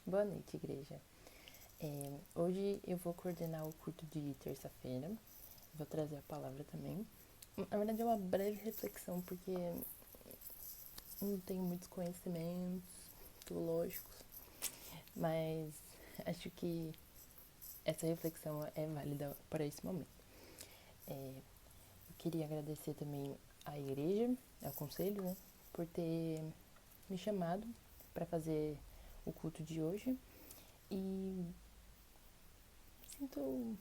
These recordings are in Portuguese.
Boa noite, igreja. Hoje eu vou coordenar o culto de terça-feira. Vou trazer a palavra também. Na verdade é uma breve reflexão, porque não tenho muitos conhecimentos teológicos, mas acho que essa reflexão é válida para esse momento. Eu queria agradecer também à igreja, ao conselho, né, por ter me chamado para fazer o culto de hoje. E sinto,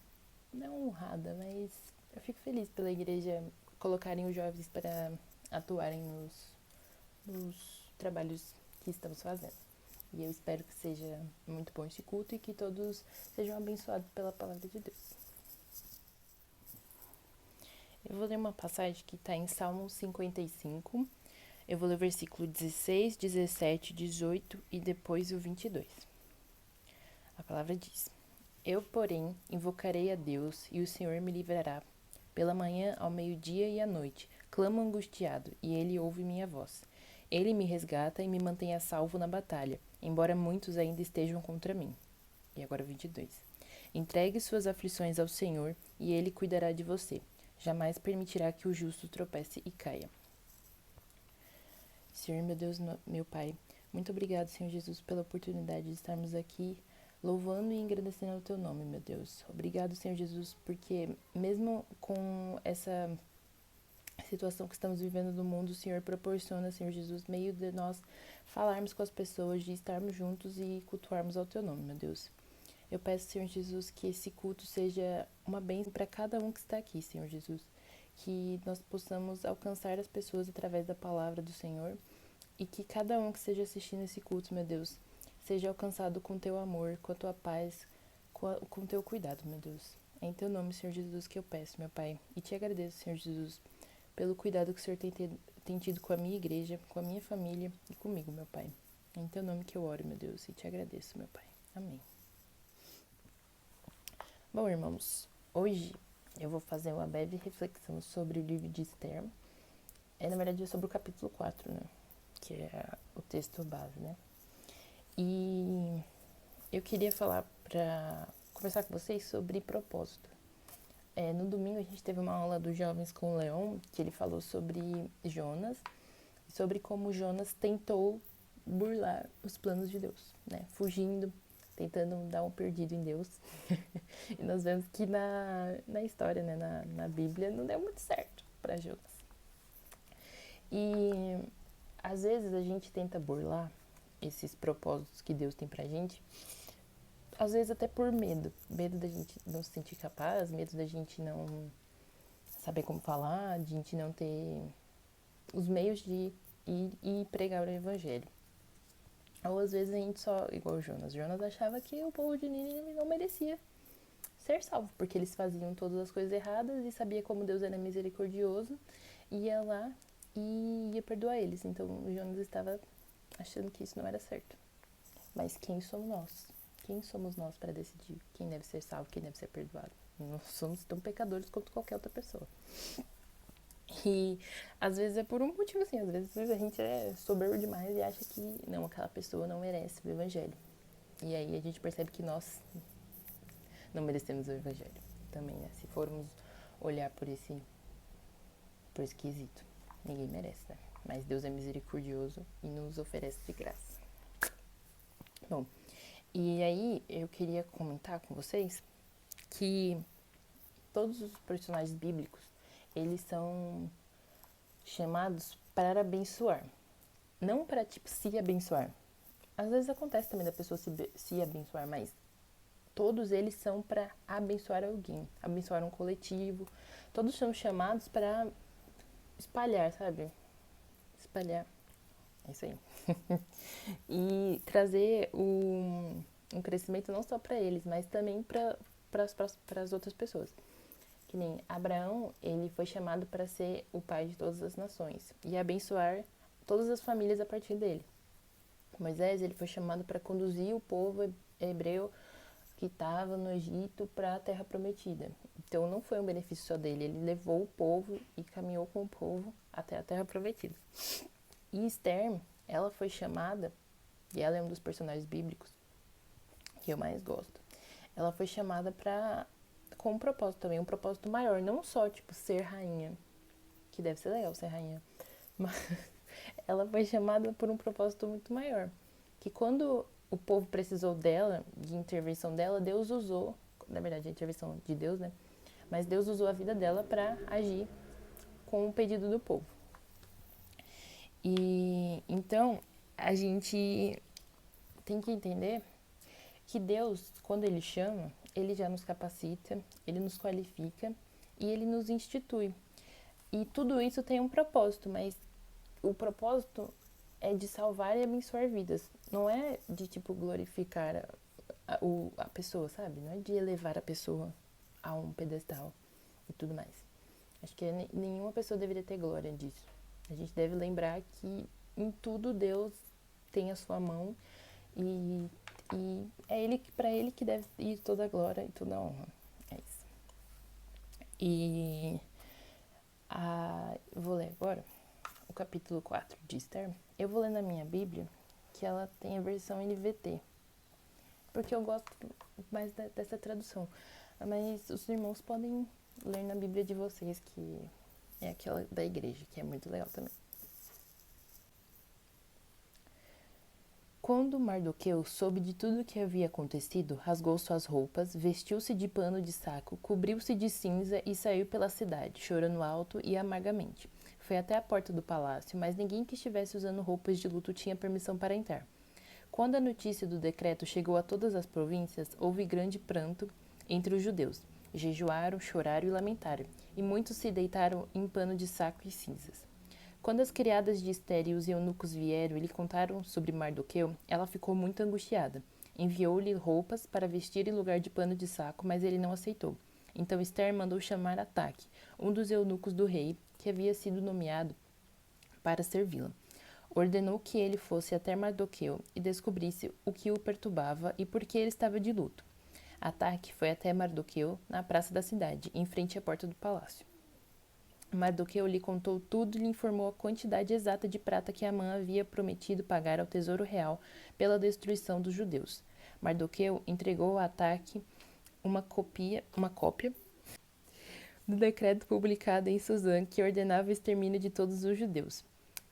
não honrada, mas eu fico feliz pela igreja colocarem os jovens para atuarem nos trabalhos que estamos fazendo. E eu espero que seja muito bom esse culto e que todos sejam abençoados pela palavra de Deus. Eu vou ler uma passagem que está em Salmo 55. Eu vou ler o versículo 16, 17, 18 e depois o 22. A palavra diz: Eu, porém, invocarei a Deus, e o Senhor me livrará. Pela manhã, ao meio-dia e à noite, clamo angustiado, e ele ouve minha voz. Ele me resgata e me mantém a salvo na batalha, embora muitos ainda estejam contra mim. E agora o 22. Entregue suas aflições ao Senhor, e ele cuidará de você. Jamais permitirá que o justo tropece e caia. Senhor, meu Deus, meu Pai, muito obrigado, Senhor Jesus, pela oportunidade de estarmos aqui louvando e agradecendo o teu nome, meu Deus. Obrigado, Senhor Jesus, porque mesmo com essa situação que estamos vivendo no mundo, o Senhor proporciona, Senhor Jesus, meio de nós falarmos com as pessoas, de estarmos juntos e cultuarmos ao teu nome, meu Deus. Eu peço, Senhor Jesus, que esse culto seja uma bênção para cada um que está aqui, Senhor Jesus. Que nós possamos alcançar as pessoas através da palavra do Senhor e que cada um que esteja assistindo esse culto, meu Deus, seja alcançado com teu amor, com a tua paz, com teu cuidado, meu Deus. É em teu nome, Senhor Jesus, que eu peço, meu Pai. E te agradeço, Senhor Jesus, pelo cuidado que o Senhor tem tido com a minha igreja, com a minha família e comigo, meu Pai. É em teu nome que eu oro, meu Deus, e te agradeço, meu Pai. Amém. Bom, irmãos, hoje eu vou fazer uma breve reflexão sobre o livro de Esther. Na verdade, é sobre o capítulo 4, né? Que é o texto base, né? E eu queria conversar com vocês sobre propósito. No domingo a gente teve uma aula dos jovens com o Leon, que ele falou sobre Jonas, sobre como Jonas tentou burlar os planos de Deus, né? Fugindo, tentando dar um perdido em Deus. E nós vemos que na história, né, na Bíblia, não deu muito certo para Jonas. E às vezes a gente tenta burlar esses propósitos que Deus tem pra gente, às vezes até por medo. Medo da gente não se sentir capaz, medo da gente não saber como falar, de a gente não ter os meios de ir e pregar o evangelho. Ou às vezes a gente só, igual o Jonas. Jonas achava que o povo de Nínive não merecia ser salvo, porque eles faziam todas as coisas erradas e sabia como Deus era misericordioso, ia lá e ia perdoar eles. Então o Jonas estava achando que isso não era certo. Mas quem somos nós? Quem somos nós para decidir quem deve ser salvo, quem deve ser perdoado? Nós somos tão pecadores quanto qualquer outra pessoa. E às vezes é por um motivo assim, às vezes a gente é soberbo demais e acha que não, aquela pessoa não merece o evangelho. E aí a gente percebe que nós não merecemos o evangelho também, né? Se formos olhar por esse quesito. Ninguém merece, né? Mas Deus é misericordioso e nos oferece de graça. Bom, e aí eu queria comentar com vocês que todos os personagens bíblicos, eles são chamados para abençoar. Não para, tipo, se abençoar. Às vezes acontece também da pessoa se abençoar, mas todos eles são para abençoar alguém, abençoar um coletivo. Todos são chamados para espalhar, sabe? Espalhar. É isso aí. E trazer um crescimento não só para eles, mas também para as outras pessoas. Que nem Abraão, ele foi chamado para ser o pai de todas as nações e abençoar todas as famílias a partir dele. Moisés, ele foi chamado para conduzir o povo hebreu que estava no Egito para a Terra Prometida. Então não foi um benefício só dele, ele levou o povo e caminhou com o povo até a Terra Prometida. E Esther, ela foi chamada, e ela é um dos personagens bíblicos, que eu mais gosto. Ela foi chamada com um propósito também, um propósito maior, não só, tipo, ser rainha, que deve ser legal ser rainha, mas ela foi chamada por um propósito muito maior, que quando o povo precisou dela, de intervenção dela, Deus usou, na verdade a intervenção de Deus, né, mas Deus usou a vida dela para agir com o pedido do povo. E então a gente tem que entender que Deus, quando Ele chama, Ele já nos capacita, Ele nos qualifica e Ele nos institui. E tudo isso tem um propósito, mas o propósito é de salvar e abençoar vidas. Não é de, tipo, glorificar a pessoa, sabe? Não é de elevar a pessoa a um pedestal e tudo mais. Acho que nenhuma pessoa deveria ter glória disso. A gente deve lembrar que em tudo Deus tem a sua mão e é para ele que deve ir toda a glória e toda a honra. É isso. E vou ler agora o capítulo 4 de Esther. Eu vou ler na minha Bíblia, que ela tem a versão NVT, porque eu gosto mais dessa tradução. Mas os irmãos podem ler na Bíblia de vocês, que é aquela da igreja, que é muito legal também. Quando Mardoqueu soube de tudo o que havia acontecido, rasgou suas roupas, vestiu-se de pano de saco, cobriu-se de cinza e saiu pela cidade, chorando alto e amargamente. Foi até a porta do palácio, mas ninguém que estivesse usando roupas de luto tinha permissão para entrar. Quando a notícia do decreto chegou a todas as províncias, houve grande pranto entre os judeus. Jejuaram, choraram e lamentaram, e muitos se deitaram em pano de saco e cinzas. Quando as criadas de Esther e os eunucos vieram e lhe contaram sobre Mardoqueu, ela ficou muito angustiada. Enviou-lhe roupas para vestir em lugar de pano de saco, mas ele não aceitou. Então Esther mandou chamar Ataque, um dos eunucos do rei, que havia sido nomeado para servi-la. Ordenou que ele fosse até Mardoqueu e descobrisse o que o perturbava e por que ele estava de luto. Ataque foi até Mardoqueu, na praça da cidade, em frente à porta do palácio. Mardoqueu lhe contou tudo e lhe informou a quantidade exata de prata que Amã havia prometido pagar ao tesouro real pela destruição dos judeus. Mardoqueu entregou a Ataque uma cópia do decreto publicado em Suzã que ordenava o extermínio de todos os judeus.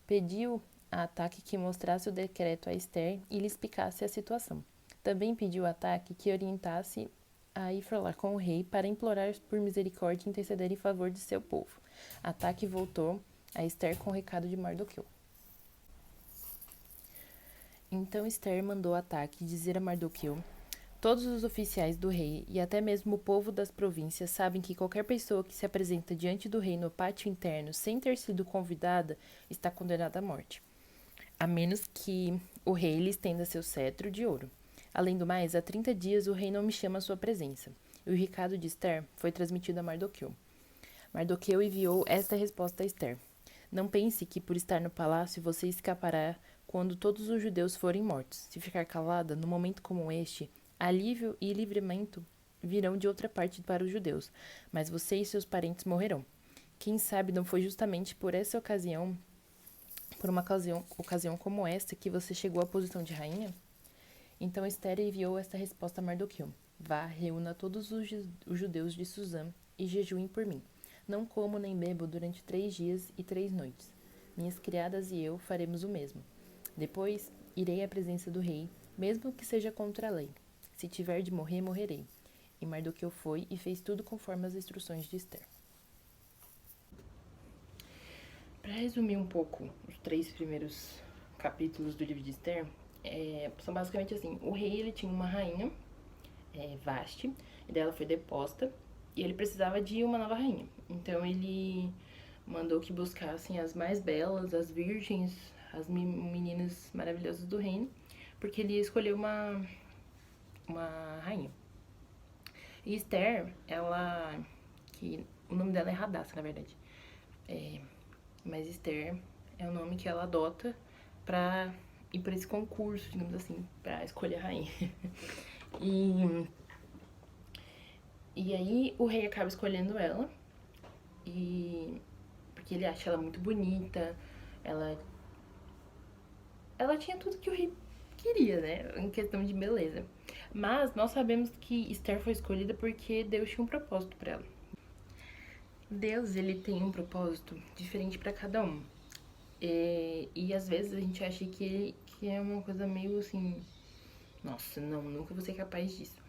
Pediu a Ataque que mostrasse o decreto a Esther e lhe explicasse a situação. Também pediu a Ataque que orientasse a ir falar com o rei para implorar por misericórdia e interceder em favor de seu povo. Ataque voltou a Esther com o recado de Mardoqueu. Então Esther mandou Ataque dizer a Mardoqueu: todos os oficiais do rei e até mesmo o povo das províncias sabem que qualquer pessoa que se apresenta diante do rei no pátio interno sem ter sido convidada está condenada à morte, a menos que o rei lhe estenda seu cetro de ouro. Além do mais, há 30 dias o rei não me chama à sua presença. E o recado de Esther foi transmitido a Mardoqueu. Mardoqueu enviou esta resposta a Esther: não pense que por estar no palácio você escapará quando todos os judeus forem mortos. Se ficar calada, no momento como este, alívio e livramento virão de outra parte para os judeus, mas você e seus parentes morrerão. Quem sabe não foi justamente por essa ocasião, por uma ocasião como esta, que você chegou à posição de rainha? Então Esther enviou esta resposta a Mardoqueu: vá, reúna todos os judeus de Suzã e jejuem por mim. Não como nem bebo durante 3 dias e 3 noites. Minhas criadas e eu faremos o mesmo. Depois irei à presença do rei, mesmo que seja contra a lei. Se tiver de morrer, morrerei. E Mardoqueu foi e fez tudo conforme as instruções de Esther. Para resumir um pouco os 3 primeiros capítulos do livro de Esther, são basicamente assim: o rei ele tinha uma rainha, Vasti, e dela foi deposta, e ele precisava de uma nova rainha. Então ele mandou que buscassem as mais belas, as virgens, as meninas maravilhosas do reino, porque ele ia escolher uma rainha. E Esther, que o nome dela é Radassa, na verdade, mas Esther é o nome que ela adota pra ir pra esse concurso, digamos assim, pra escolher a rainha. E aí o rei acaba escolhendo ela, porque ele acha ela muito bonita, ela tinha tudo que o rei queria, né? Em questão de beleza. Mas nós sabemos que Esther foi escolhida porque Deus tinha um propósito para ela. Deus, ele tem um propósito diferente para cada um. E às vezes a gente acha que é uma coisa meio assim, nossa, não, nunca vou ser capaz disso.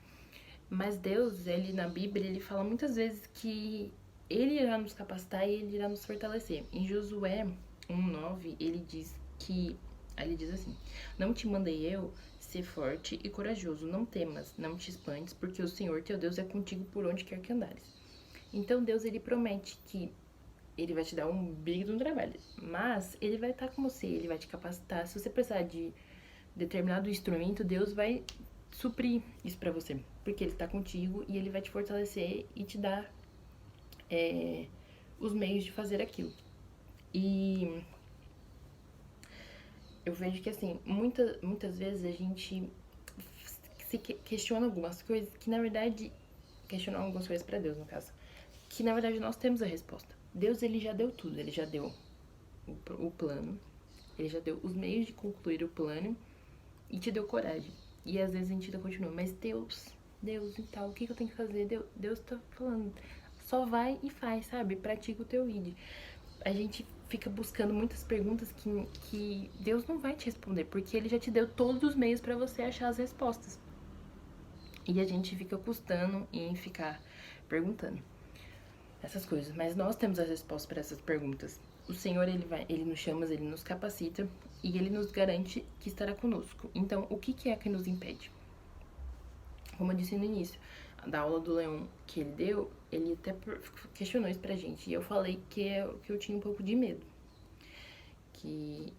Mas Deus, ele na Bíblia, ele fala muitas vezes que ele irá nos capacitar e ele irá nos fortalecer. Em Josué 1:9, ele diz que, aí ele diz assim: Não te mandei eu ser forte e corajoso, não temas, não te espantes, porque o Senhor teu Deus é contigo por onde quer que andares. Então Deus, ele promete que ele vai te dar um big de um trabalho, mas ele vai estar com você, ele vai te capacitar. Se você precisar de determinado instrumento, Deus vai suprir isso pra você, porque ele tá contigo e ele vai te fortalecer e te dar os meios de fazer aquilo. E eu vejo que assim, muitas vezes a gente se questiona algumas coisas que na verdade questionar algumas coisas pra Deus, no caso, que na verdade nós temos a resposta. Deus, ele já deu tudo, ele já deu o plano, ele já deu os meios de concluir o plano e te deu coragem. E às vezes a gente ainda continua, mas Deus e tal, o que eu tenho que fazer? Deus tá falando, só vai e faz, sabe? Pratica o teu ID. A gente fica buscando muitas perguntas que Deus não vai te responder, porque ele já te deu todos os meios para você achar as respostas. E a gente fica custando em ficar perguntando essas coisas, mas nós temos as respostas para essas perguntas. O Senhor, ele nos chama, ele nos capacita e ele nos garante que estará conosco. Então, o que é que nos impede? Como eu disse no início da aula do Leão que ele deu, ele até questionou isso pra gente. E eu falei que eu tinha um pouco de medo. Que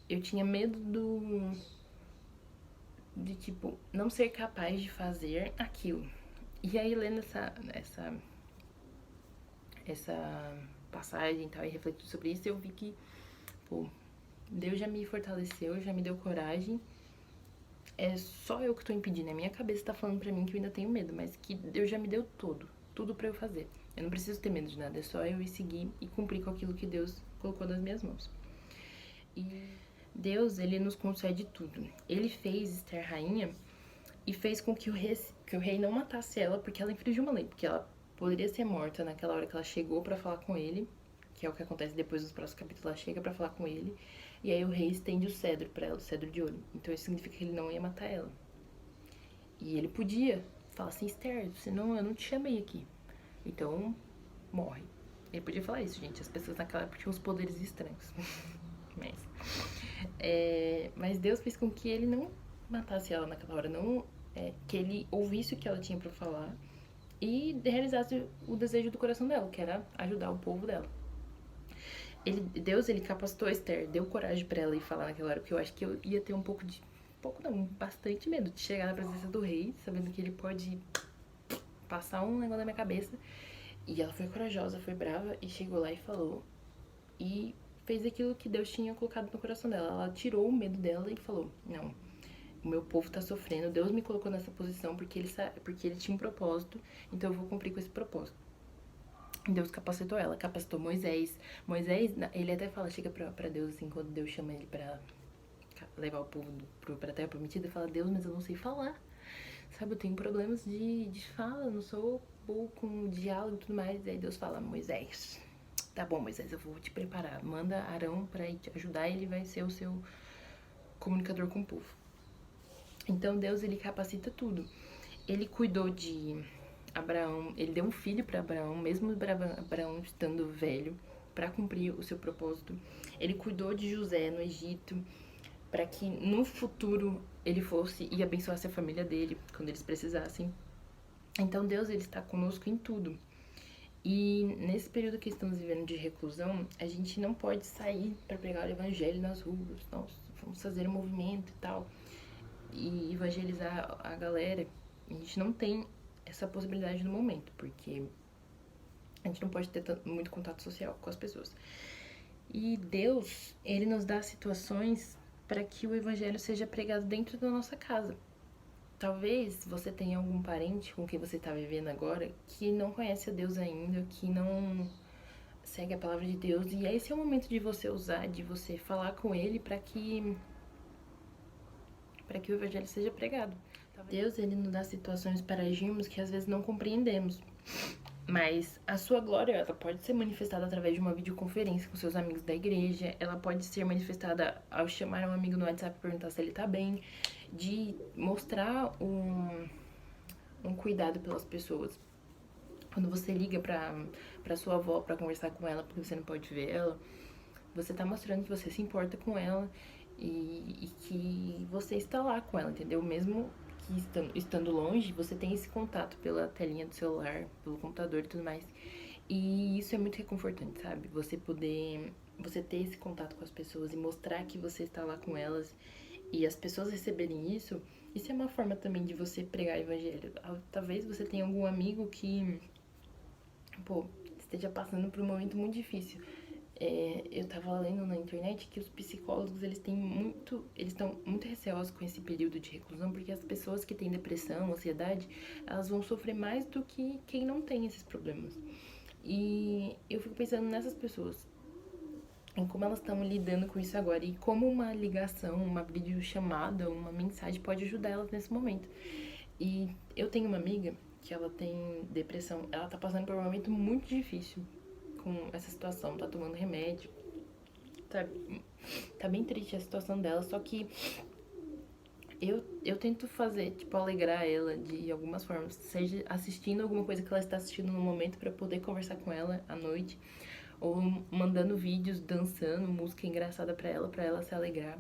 eu tinha medo de, tipo, não ser capaz de fazer aquilo. E aí, lendo essa passagem e tal, e refletindo sobre isso, eu vi que, pô, Deus já me fortaleceu, já me deu coragem. É só eu que tô impedindo. A minha cabeça tá falando pra mim que eu ainda tenho medo, mas que Deus já me deu tudo pra eu fazer. Eu não preciso ter medo de nada, é só eu ir seguir e cumprir com aquilo que Deus colocou nas minhas mãos. E Deus, ele nos concede tudo. Ele fez Esther rainha e fez com que o rei não matasse ela porque ela infringiu uma lei, porque ela poderia ser morta naquela hora que ela chegou pra falar com ele, que é o que acontece depois dos próximos capítulos. Ela chega pra falar com ele e aí o rei estende o cedro pra ela, o cedro de ouro. Então isso significa que ele não ia matar ela. E ele podia falar assim: Esther, senão eu não te chamei aqui, então morre. Ele podia falar isso, gente. As pessoas naquela época tinham uns poderes estranhos. Mas Deus fez com que ele não matasse ela naquela hora, não, que ele ouvisse o que ela tinha pra falar e realizasse o desejo do coração dela, que era ajudar o povo dela. Deus, ele capacitou a Esther, deu coragem pra ela ir falar naquela hora, porque eu acho que eu ia ter bastante medo de chegar na presença do rei, sabendo que ele pode passar um negócio na minha cabeça. E ela foi corajosa, foi brava e chegou lá e falou. E fez aquilo que Deus tinha colocado no coração dela. Ela tirou o medo dela e falou: não, o meu povo tá sofrendo, Deus me colocou nessa posição porque ele tinha um propósito, então eu vou cumprir com esse propósito. Deus capacitou ela, capacitou Moisés. Moisés, ele até fala, chega pra Deus assim, quando Deus chama ele pra levar o povo pra terra prometida, fala: Deus, mas eu não sei falar, sabe, eu tenho problemas de fala, eu não sou boa com diálogo e tudo mais. Aí Deus fala: Moisés, tá bom, Moisés, eu vou te preparar, manda Arão pra ir te ajudar, ele vai ser o seu comunicador com o povo. Então Deus, ele capacita tudo. Ele cuidou de Abraão, ele deu um filho para Abraão, mesmo Abraão estando velho, para cumprir o seu propósito. Ele cuidou de José no Egito, para que no futuro ele fosse e abençoasse a família dele quando eles precisassem. Então Deus, ele está conosco em tudo. E nesse período que estamos vivendo de reclusão, a gente não pode sair para pregar o evangelho nas ruas. Nós vamos fazer um movimento e tal, e evangelizar a galera. A gente não tem essa possibilidade no momento, porque a gente não pode ter muito contato social com as pessoas. E Deus, ele nos dá situações para que o evangelho seja pregado dentro da nossa casa. Talvez você tenha algum parente com quem você está vivendo agora que não conhece a Deus ainda, que não segue a palavra de Deus, e esse é o momento de você usar, de você falar com ele para que para que o evangelho seja pregado. Deus, ele nos dá situações para agirmos que às vezes não compreendemos. Mas a sua glória, ela pode ser manifestada através de uma videoconferência com seus amigos da igreja, ela pode ser manifestada ao chamar um amigo no WhatsApp e perguntar se ele tá bem, de mostrar um cuidado pelas pessoas. Quando você liga pra sua avó pra conversar com ela porque você não pode ver ela, você tá mostrando que você se importa com ela e que você está lá com ela, entendeu? Mesmo que estando longe, você tem esse contato pela telinha do celular, pelo computador e tudo mais. E isso é muito reconfortante, sabe? Você ter esse contato com as pessoas e mostrar que você está lá com elas e as pessoas receberem isso, isso é uma forma também de você pregar o evangelho. Talvez você tenha algum amigo que, pô, esteja passando por um momento muito difícil. Eu tava lendo na internet que os psicólogos, eles estão muito receosos com esse período de reclusão, porque as pessoas que têm depressão, ansiedade, elas vão sofrer mais do que quem não tem esses problemas. E eu fico pensando nessas pessoas, em como elas estão lidando com isso agora e como uma ligação, uma videochamada, uma mensagem pode ajudar elas nesse momento. E eu tenho uma amiga que ela tem depressão, ela tá passando por um momento muito difícil com essa situação, tá tomando remédio, tá bem triste a situação dela, só que eu tento fazer, tipo, alegrar ela de algumas formas, seja assistindo alguma coisa que ela está assistindo no momento pra poder conversar com ela à noite, ou mandando vídeos, dançando, música engraçada pra ela se alegrar.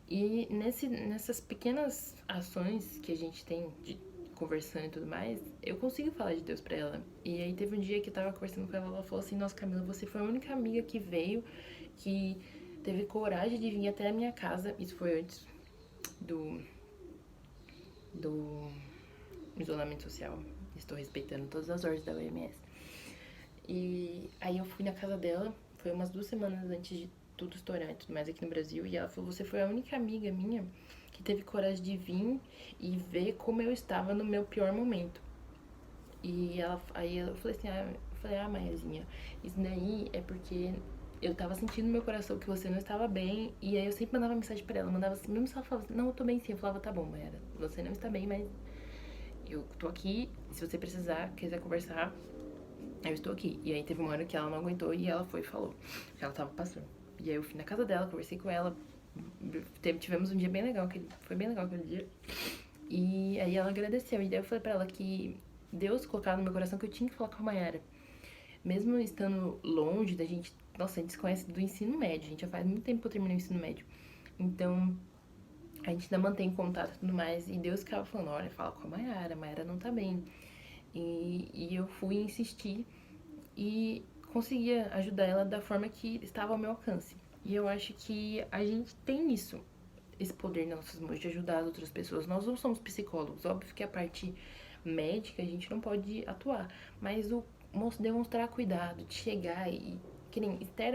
E nessas pequenas ações que a gente tem de conversando e tudo mais, eu consigo falar de Deus pra ela. E aí teve um dia que eu tava conversando com ela falou assim, nossa, Camila, você foi a única amiga que veio, que teve coragem de vir até a minha casa. Isso foi antes do isolamento social. Estou respeitando todas as ordens da OMS. E aí eu fui na casa dela, foi umas 2 semanas antes de tudo estourar e tudo mais aqui no Brasil, e ela falou, você foi a única amiga minha que teve coragem de vir e ver como eu estava no meu pior momento. E aí eu falei assim, Maiazinha, isso daí é porque eu tava sentindo no meu coração que você não estava bem, e aí eu sempre mandava mensagem pra ela, mandava assim, mesmo se ela falava assim, não, eu tô bem sim, eu falava, tá bom, Mayara, você não está bem, mas eu tô aqui, se você precisar, quiser conversar, eu estou aqui. E aí teve uma hora que ela não aguentou e ela foi e falou que ela tava passando. E aí eu fui na casa dela, conversei com ela, tivemos um dia bem legal, foi bem legal aquele dia. E aí ela agradeceu, e daí eu falei pra ela que Deus colocava no meu coração que eu tinha que falar com a Mayara. Mesmo estando longe da gente, nossa, a gente se conhece do ensino médio, a gente já faz muito tempo que eu terminei o ensino médio. Então, a gente ainda mantém contato e tudo mais, e Deus ficava falando, olha, fala com a Mayara não tá bem. E eu fui insistir e conseguia ajudar ela da forma que estava ao meu alcance. E eu acho que a gente tem isso, esse poder nas nossas mãos de ajudar as outras pessoas. Nós não somos psicólogos, óbvio que a parte médica a gente não pode atuar, mas o demonstrar cuidado, de chegar e... Que nem Esther,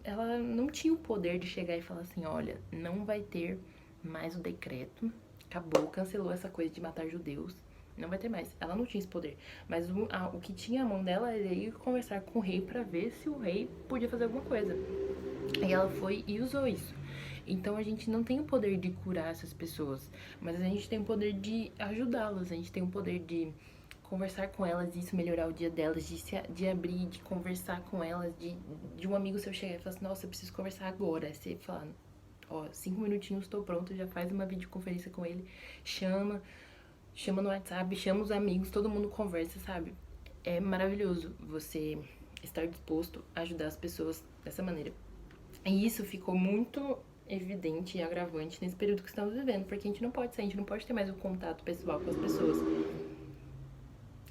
ela não tinha o poder de chegar e falar assim, olha, não vai ter mais o decreto, acabou, cancelou essa coisa de matar judeus, não vai ter mais. Ela não tinha esse poder, mas o que tinha a mão dela era ir conversar com o rei pra ver se o rei podia fazer alguma coisa. E ela foi e usou isso. Então a gente não tem o poder de curar essas pessoas, mas a gente tem o poder de ajudá-las, a gente tem o poder de conversar com elas, de isso melhorar o dia delas, de abrir, de conversar com elas, de um amigo seu chegar e falar assim, nossa, eu preciso conversar agora. Aí você fala, ó, 5 minutinhos, estou pronto, já faz uma videoconferência com ele, chama no WhatsApp, chama os amigos, todo mundo conversa, sabe? É maravilhoso você estar disposto a ajudar as pessoas dessa maneira. E isso ficou muito evidente e agravante nesse período que estamos vivendo, porque a gente não pode sair, a gente não pode ter mais o contato pessoal com as pessoas.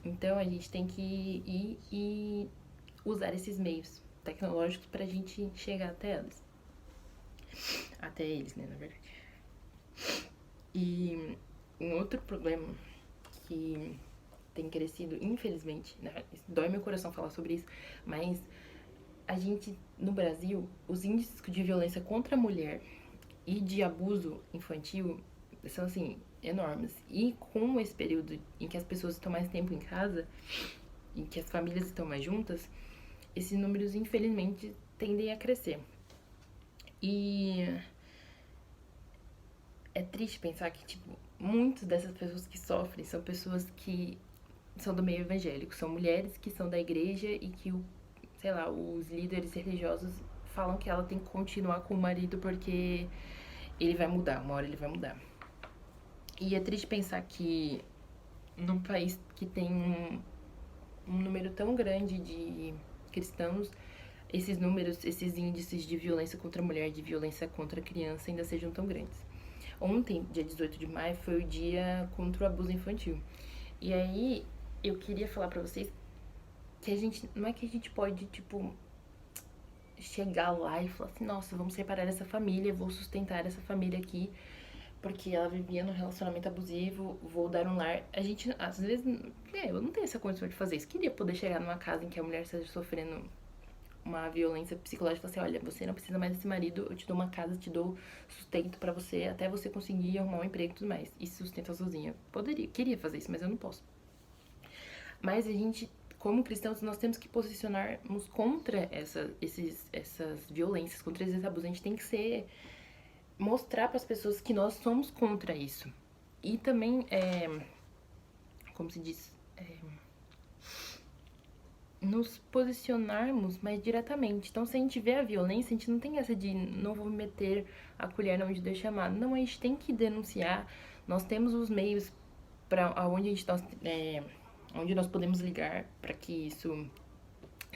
Então a gente tem que ir e usar esses meios tecnológicos pra gente chegar até elas. Até eles, né, na verdade. E um outro problema que tem crescido, infelizmente, né, dói meu coração falar sobre isso, mas a gente, no Brasil, os índices de violência contra a mulher e de abuso infantil são, assim, enormes. E com esse período em que as pessoas estão mais tempo em casa, em que as famílias estão mais juntas, esses números, infelizmente, tendem a crescer. E é triste pensar que, tipo, muitas dessas pessoas que sofrem são pessoas que são do meio evangélico, são mulheres que são da igreja e que, sei lá, os líderes religiosos falam que ela tem que continuar com o marido porque ele vai mudar, uma hora ele vai mudar. E é triste pensar que num país que tem um número tão grande de cristãos, esses números, esses índices de violência contra a mulher, de violência contra a criança ainda sejam tão grandes. Ontem, dia 18 de maio, foi o dia contra o abuso infantil. E aí, eu queria falar pra vocês que a gente, não é que a gente pode, tipo, chegar lá e falar assim, nossa, vamos separar essa família, vou sustentar essa família aqui, porque ela vivia num relacionamento abusivo, vou dar um lar. A gente, às vezes, eu não tenho essa condição de fazer isso. Queria poder chegar numa casa em que a mulher esteja sofrendo uma violência psicológica, e falar assim, olha, você não precisa mais desse marido, eu te dou uma casa, te dou sustento pra você, até você conseguir arrumar um emprego e tudo mais, e se sustenta sozinha. Poderia, queria fazer isso, mas eu não posso. Mas a gente, como cristãos, nós temos que posicionarmos contra essas violências, contra esses abusos. A gente tem que mostrar para as pessoas que nós somos contra isso. E também, como se diz, nos posicionarmos mais diretamente. Então, se a gente vê a violência, a gente não tem essa de não vou meter a colher onde Deus chamar. Não, a gente tem que denunciar. Nós temos os meios para onde nós podemos ligar para que isso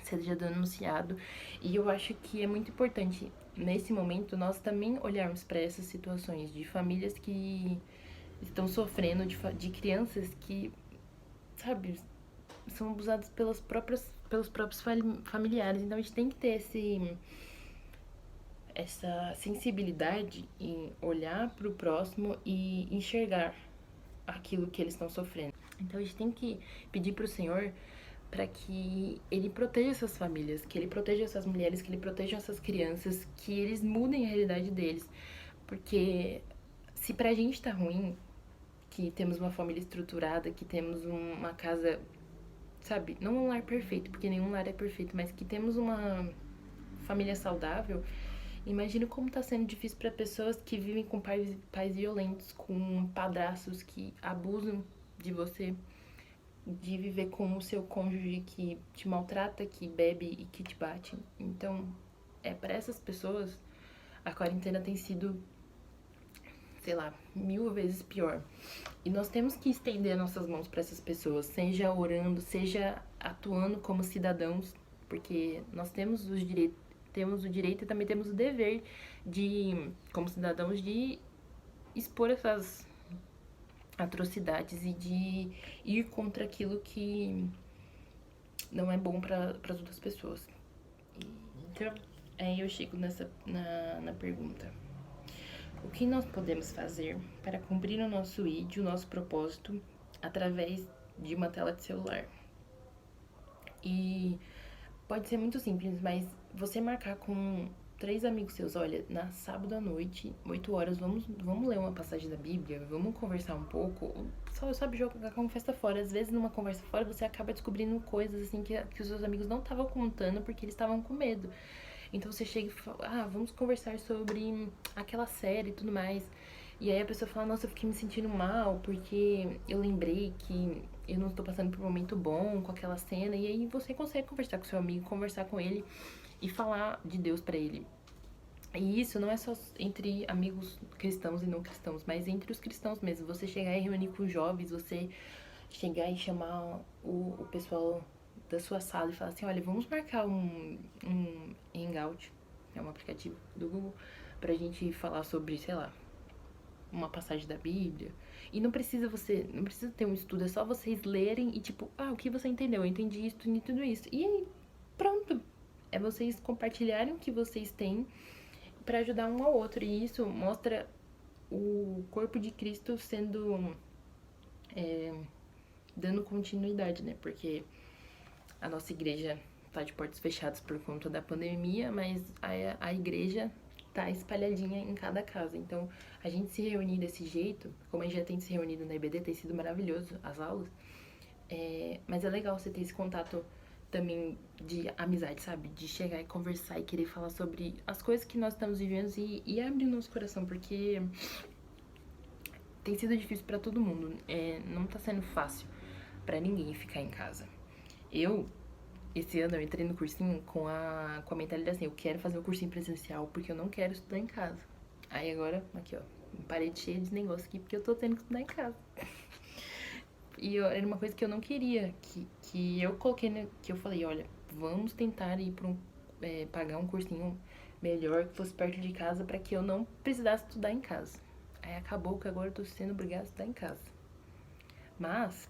seja denunciado. E eu acho que é muito importante nesse momento nós também olharmos para essas situações de famílias que estão sofrendo, de crianças que, sabe, são abusadas pelos próprios familiares. Então a gente tem que ter essa sensibilidade em olhar para o próximo e enxergar aquilo que eles estão sofrendo. Então a gente tem que pedir para o Senhor para que Ele proteja essas famílias, que Ele proteja essas mulheres, que Ele proteja essas crianças, que eles mudem a realidade deles. Porque se pra gente tá ruim, que temos uma família estruturada, que temos uma casa, sabe, não um lar perfeito, porque nenhum lar é perfeito, mas que temos uma família saudável, imagina como tá sendo difícil para pessoas que vivem com pais violentos, com padrastos que abusam de você, de viver com o seu cônjuge que te maltrata, que bebe e que te bate. Então, para essas pessoas, a quarentena tem sido, sei lá, 1000 vezes pior. E nós temos que estender nossas mãos para essas pessoas, seja orando, seja atuando como cidadãos, porque nós temos o direito e também temos o dever de, como cidadãos, de expor essas atrocidades e de ir contra aquilo que não é bom para as outras pessoas. Então, aí eu chego na pergunta. O que nós podemos fazer para cumprir o nosso ID, o nosso propósito, através de uma tela de celular? E pode ser muito simples, mas você marcar com 3 amigos seus, olha, na sábado à noite, 8 horas, vamos ler uma passagem da Bíblia, vamos conversar um pouco. Só sabe jogar a conversa fora. Às vezes, numa conversa fora, você acaba descobrindo coisas assim que os seus amigos não estavam contando porque eles estavam com medo. Então você chega e fala, vamos conversar sobre aquela série e tudo mais. E aí a pessoa fala, nossa, eu fiquei me sentindo mal porque eu lembrei que eu não estou passando por um momento bom com aquela cena. E aí você consegue conversar com seu amigo, conversar com ele e falar de Deus pra ele. E isso não é só entre amigos cristãos e não cristãos, mas entre os cristãos mesmo. Você chegar e reunir com jovens, você chegar e chamar o pessoal da sua sala e falar assim, olha, vamos marcar um Hangout, é um aplicativo do Google, pra gente falar sobre, sei lá, uma passagem da Bíblia. E não precisa ter um estudo, é só vocês lerem e tipo, o que você entendeu? Eu entendi isso e tudo isso. E aí, pronto. É vocês compartilharem o que vocês têm para ajudar um ao outro. E isso mostra o corpo de Cristo sendo dando continuidade, né? Porque a nossa igreja tá de portas fechadas por conta da pandemia, mas a igreja tá espalhadinha em cada casa. Então, a gente se reunir desse jeito, como a gente já tem se reunido na IBD, tem sido maravilhoso as aulas. Mas é legal você ter esse contato também de amizade, sabe? De chegar e conversar e querer falar sobre as coisas que nós estamos vivendo e abrir o nosso coração, porque tem sido difícil pra todo mundo. Não tá sendo fácil pra ninguém ficar em casa. Esse ano, eu entrei no cursinho com a mentalidade assim, eu quero fazer o cursinho presencial porque eu não quero estudar em casa. Aí agora, aqui ó, parede cheia de negócio aqui porque eu tô tendo que estudar em casa. Era uma coisa que eu não queria, que eu coloquei, que eu falei, olha, vamos tentar ir pra pagar um cursinho melhor, que fosse perto de casa, pra que eu não precisasse estudar em casa. Aí acabou que agora eu tô sendo obrigada a estudar em casa. Mas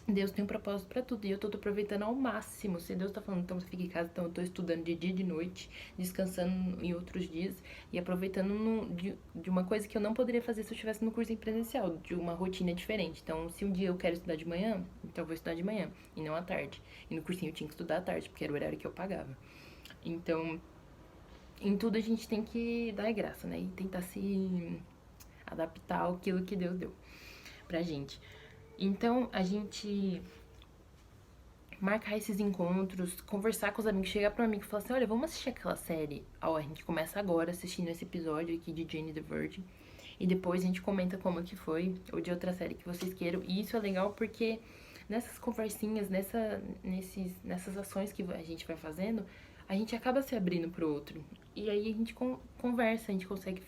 Deus tem um propósito pra tudo e eu tô aproveitando ao máximo. Se Deus tá falando, então você fica em casa, então eu tô estudando de dia e de noite, descansando em outros dias e aproveitando de uma coisa que eu não poderia fazer se eu estivesse no curso presencial, de uma rotina diferente. Então, se um dia eu quero estudar de manhã, então eu vou estudar de manhã e não à tarde. E no cursinho eu tinha que estudar à tarde, porque era o horário que eu pagava. Então, em tudo a gente tem que dar graça, né? E tentar se adaptar àquilo que Deus deu pra gente. Então, a gente marcar esses encontros, conversar com os amigos, chegar para um amigo e falar assim, olha, vamos assistir aquela série. Ó, a gente começa agora assistindo esse episódio aqui de Jane the Virgin. E depois a gente comenta como que foi, ou de outra série que vocês queiram. E isso é legal porque nessas conversinhas, nessas ações que a gente vai fazendo, a gente acaba se abrindo pro outro. E aí a gente conversa, a gente consegue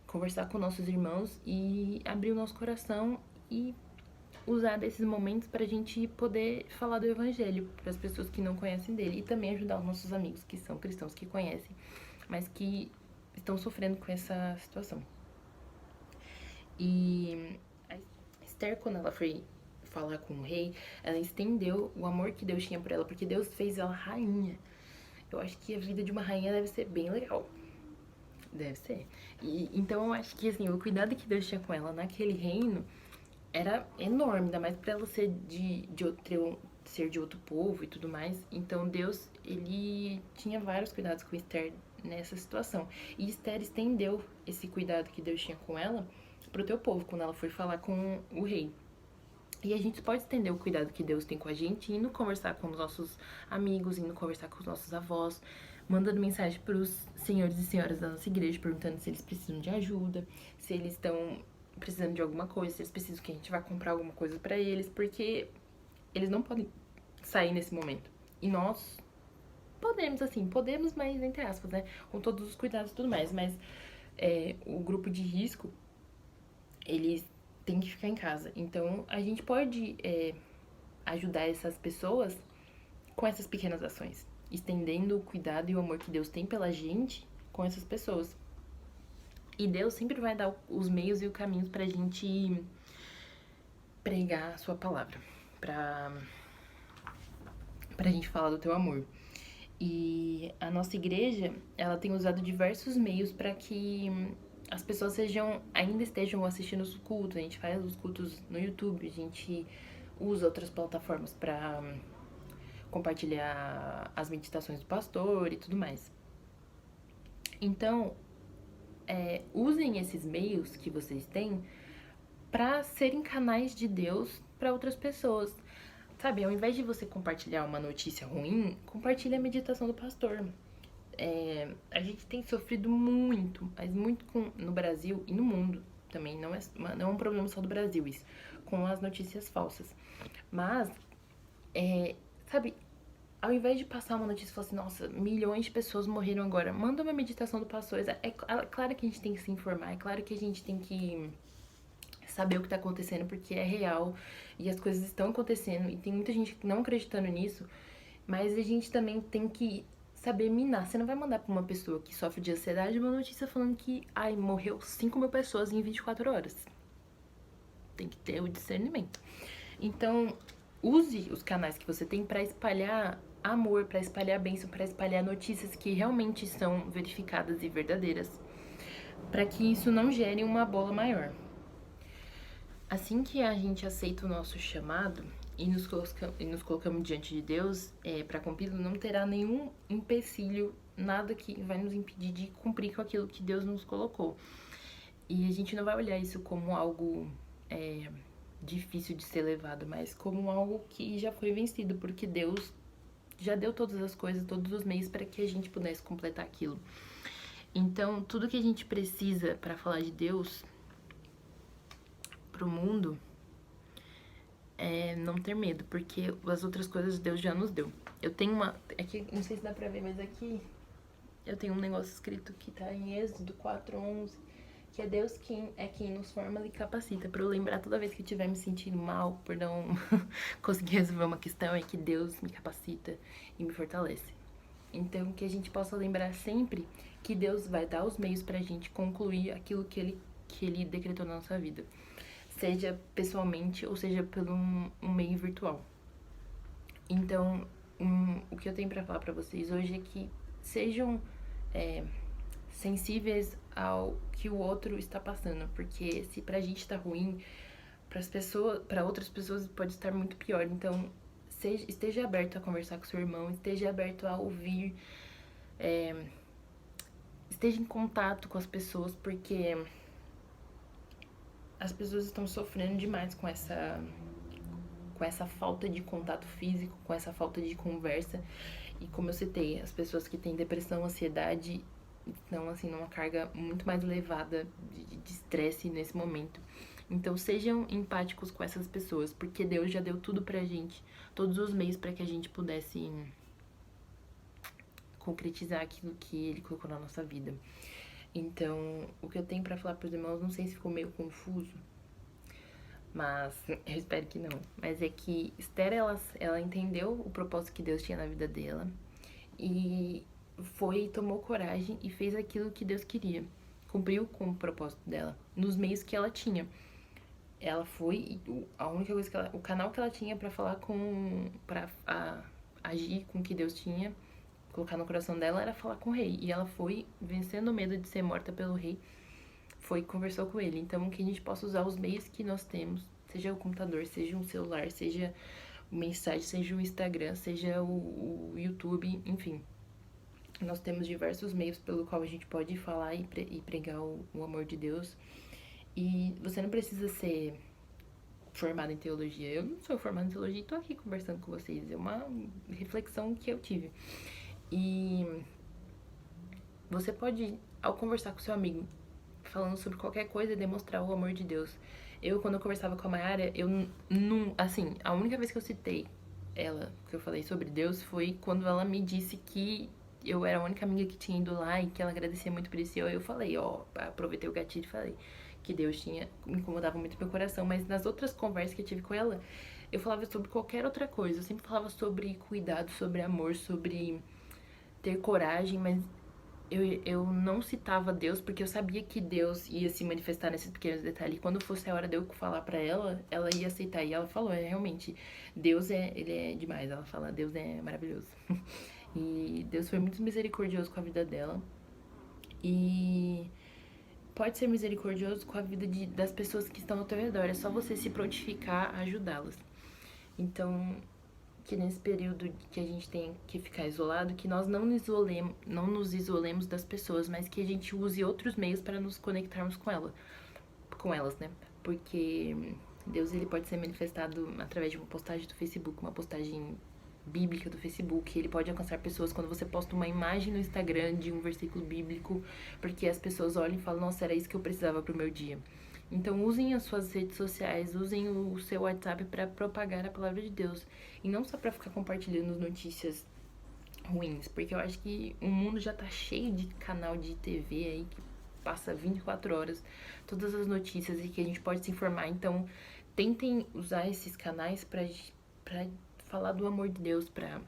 conversar com nossos irmãos e abrir o nosso coração e usar desses momentos pra gente poder falar do evangelho para as pessoas que não conhecem dele e também ajudar os nossos amigos que são cristãos, que conhecem, mas que estão sofrendo com essa situação. E a Esther, quando ela foi falar com o rei, ela estendeu o amor que Deus tinha por ela, porque Deus fez ela rainha. Eu acho que a vida de uma rainha deve ser bem legal. Deve ser. Então eu acho que assim, o cuidado que Deus tinha com ela naquele reino era enorme, ainda mais pra ela ser ser de outro povo e tudo mais. Então Deus, ele tinha vários cuidados com Esther nessa situação. E Esther estendeu esse cuidado que Deus tinha com ela pro teu povo, quando ela foi falar com o rei. E a gente pode estender o cuidado que Deus tem com a gente, indo conversar com os nossos amigos, indo conversar com os nossos avós, mandando mensagem pros senhores e senhoras da nossa igreja, perguntando se eles precisam de ajuda, se eles estão precisando de alguma coisa, se eles precisam que a gente vá comprar alguma coisa pra eles, porque eles não podem sair nesse momento. E nós podemos, mas entre aspas, né? Com todos os cuidados e tudo mais. Mas o grupo de risco, eles têm que ficar em casa. Então, a gente pode ajudar essas pessoas com essas pequenas ações, estendendo o cuidado e o amor que Deus tem pela gente com essas pessoas. E Deus sempre vai dar os meios e os caminhos pra gente pregar a sua palavra, pra gente falar do teu amor. E a nossa igreja, ela tem usado diversos meios para que as pessoas ainda estejam assistindo os cultos. A gente faz os cultos no YouTube, a gente usa outras plataformas para compartilhar as meditações do pastor e tudo mais. Então, usem esses meios que vocês têm para serem canais de Deus para outras pessoas. Sabe, ao invés de você compartilhar uma notícia ruim, compartilhe a meditação do pastor. A gente tem sofrido muito, mas muito no Brasil e no mundo também. Não é um problema só do Brasil isso, com as notícias falsas. Mas, sabe, ao invés de passar uma notícia e falar assim, nossa, milhões de pessoas morreram agora, manda uma meditação do pastor. É claro que a gente tem que se informar, é claro que a gente tem que saber o que tá acontecendo, porque é real e as coisas estão acontecendo e tem muita gente não acreditando nisso, mas a gente também tem que saber minar. Você não vai mandar pra uma pessoa que sofre de ansiedade uma notícia falando que, morreu 5.000 pessoas em 24 horas. Tem que ter o discernimento. Então, use os canais que você tem pra espalhar amor, pra espalhar bênção, pra espalhar notícias que realmente são verificadas e verdadeiras, pra que isso não gere uma bola maior. Assim que a gente aceita o nosso chamado e nos colocamos diante de Deus para cumpri-lo, não terá nenhum empecilho, nada que vai nos impedir de cumprir com aquilo que Deus nos colocou. E a gente não vai olhar isso como algo difícil de ser levado, mas como algo que já foi vencido, porque Deus já deu todas as coisas, todos os meios para que a gente pudesse completar aquilo. Então, tudo que a gente precisa para falar de Deus pro mundo é não ter medo, porque as outras coisas Deus já nos deu. Eu tenho uma... Aqui, não sei se dá pra ver, mas aqui eu tenho um negócio escrito que tá em Êxodo 4:11, que é Deus quem nos forma e capacita. Pra eu lembrar toda vez que eu estiver me sentindo mal, por não conseguir resolver uma questão, é que Deus me capacita e me fortalece. Então, que a gente possa lembrar sempre que Deus vai dar os meios pra gente concluir aquilo que Ele decretou na nossa vida. Seja pessoalmente ou seja pelo um meio virtual. Então, o que eu tenho pra falar pra vocês hoje é que sejam sensíveis ao que o outro está passando. Porque se pra gente tá ruim, para outras pessoas pode estar muito pior. Então, esteja aberto a conversar com seu irmão, esteja aberto a ouvir, esteja em contato com as pessoas, porque as pessoas estão sofrendo demais com essa falta de contato físico, com essa falta de conversa. E como eu citei, as pessoas que têm depressão, ansiedade, estão assim numa carga muito mais elevada de estresse nesse momento. Então sejam empáticos com essas pessoas, porque Deus já deu tudo pra gente, todos os meios para que a gente pudesse concretizar aquilo que Ele colocou na nossa vida. Então, o que eu tenho pra falar pros irmãos, não sei se ficou meio confuso, mas eu espero que não. Mas é que Esther, ela entendeu o propósito que Deus tinha na vida dela e tomou coragem e fez aquilo que Deus queria. Cumpriu com o propósito dela, nos meios que ela tinha. Ela foi, a única coisa que o canal que ela tinha pra falar pra agir com o que Deus tinha, colocar no coração dela, era falar com o rei. E ela foi, vencendo o medo de ser morta pelo rei, conversou com ele. Então, que a gente possa usar os meios que nós temos, seja o computador, seja um celular, seja o mensagem, seja o Instagram, seja o YouTube, enfim. Nós temos diversos meios pelo qual a gente pode falar e pregar o amor de Deus. E você não precisa ser formado em teologia. Eu não sou formada em teologia e tô aqui conversando com vocês. É uma reflexão que eu tive. E você pode, ao conversar com seu amigo, falando sobre qualquer coisa, demonstrar o amor de Deus. Quando eu conversava com a Mayara, eu não... Assim, a única vez que eu citei ela, que eu falei sobre Deus, foi quando ela me disse que eu era a única amiga que tinha ido lá e que ela agradecia muito por isso. E eu falei, aproveitei o gatilho e falei que Deus me incomodava muito meu coração. Mas nas outras conversas que eu tive com ela, eu falava sobre qualquer outra coisa. Eu sempre falava sobre cuidado, sobre amor, sobre ter coragem, mas eu não citava Deus porque eu sabia que Deus ia se manifestar nesses pequenos detalhes. E quando fosse a hora de eu falar pra ela, ela ia aceitar. E ela falou, realmente, Deus ele é demais. Ela fala, Deus é maravilhoso. E Deus foi muito misericordioso com a vida dela. E pode ser misericordioso com a vida das pessoas que estão ao teu redor. É só você se prontificar a ajudá-las. Então, que nesse período que a gente tem que ficar isolado, que nós não nos isolemos das pessoas, mas que a gente use outros meios para nos conectarmos com elas, né? Porque Deus, ele pode ser manifestado através de uma postagem do Facebook, uma postagem bíblica do Facebook. Ele pode alcançar pessoas quando você posta uma imagem no Instagram de um versículo bíblico, porque as pessoas olham e falam, nossa, era isso que eu precisava pro meu dia. Então, usem as suas redes sociais, usem o seu WhatsApp para propagar a palavra de Deus. E não só para ficar compartilhando notícias ruins, porque eu acho que o mundo já tá cheio de canal de TV aí que passa 24 horas todas as notícias e que a gente pode se informar. Então, tentem usar esses canais para falar do amor de Deus, para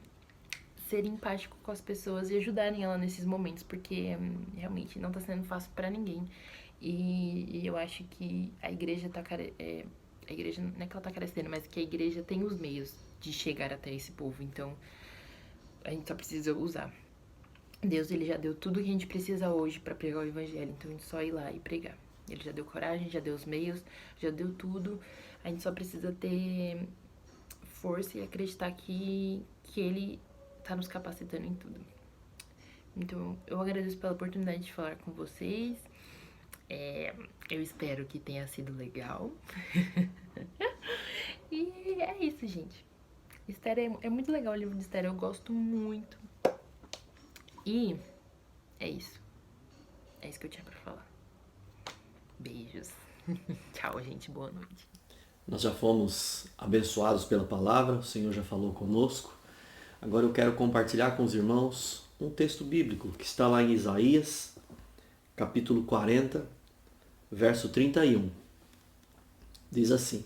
ser empático com as pessoas e ajudarem ela nesses momentos, porque realmente não tá sendo fácil para ninguém. E eu acho que a igreja a igreja não é que ela tá carecendo, mas que a igreja tem os meios de chegar até esse povo. Então, a gente só precisa usar. Deus, ele já deu tudo que a gente precisa hoje para pregar o evangelho. Então, a gente só ir lá e pregar. Ele já deu coragem, já deu os meios, já deu tudo. A gente só precisa ter força e acreditar que ele tá nos capacitando em tudo. Então, eu agradeço pela oportunidade de falar com vocês. Eu espero que tenha sido legal. E é isso, gente. Esther é muito legal o livro de Esther, eu gosto muito. E é isso. É isso que eu tinha pra falar. Beijos. Tchau, gente. Boa noite. Nós já fomos abençoados pela palavra, o Senhor já falou conosco. Agora eu quero compartilhar com os irmãos um texto bíblico que está lá em Isaías, capítulo 40, verso 31. Diz assim: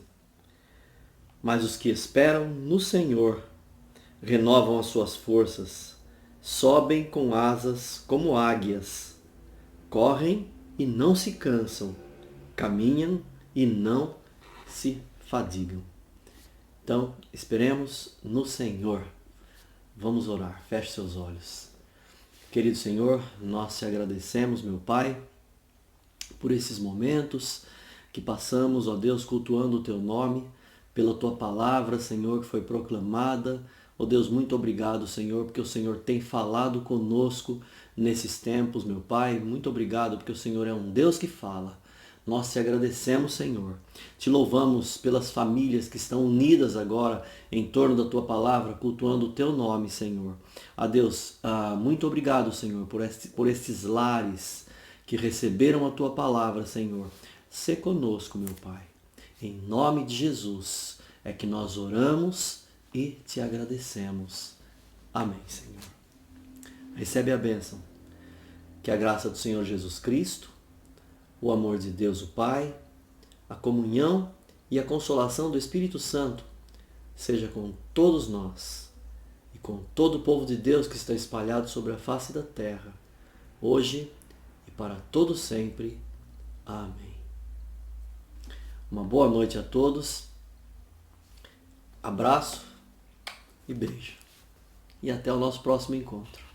Mas os que esperam no Senhor renovam as suas forças, sobem com asas como águias, correm e não se cansam, caminham e não se fadigam. Então, esperemos no Senhor. Vamos orar. Feche seus olhos. Querido Senhor, nós te agradecemos, meu Pai, por esses momentos que passamos, ó Deus, cultuando o Teu nome, pela Tua palavra, Senhor, que foi proclamada. Ó Deus, muito obrigado, Senhor, porque o Senhor tem falado conosco nesses tempos, meu Pai. Muito obrigado, porque o Senhor é um Deus que fala. Nós te agradecemos, Senhor. Te louvamos pelas famílias que estão unidas agora em torno da Tua palavra, cultuando o Teu nome, Senhor. A Deus, muito obrigado, Senhor, por estes lares que receberam a Tua palavra, Senhor. Sê conosco, meu Pai. Em nome de Jesus é que nós oramos e te agradecemos. Amém, Senhor. Recebe a bênção. Que a graça do Senhor Jesus Cristo, o amor de Deus o Pai, a comunhão e a consolação do Espírito Santo seja com todos nós e com todo o povo de Deus que está espalhado sobre a face da terra, hoje e para todo sempre. Amém. Uma boa noite a todos. Abraço e beijo. E até o nosso próximo encontro.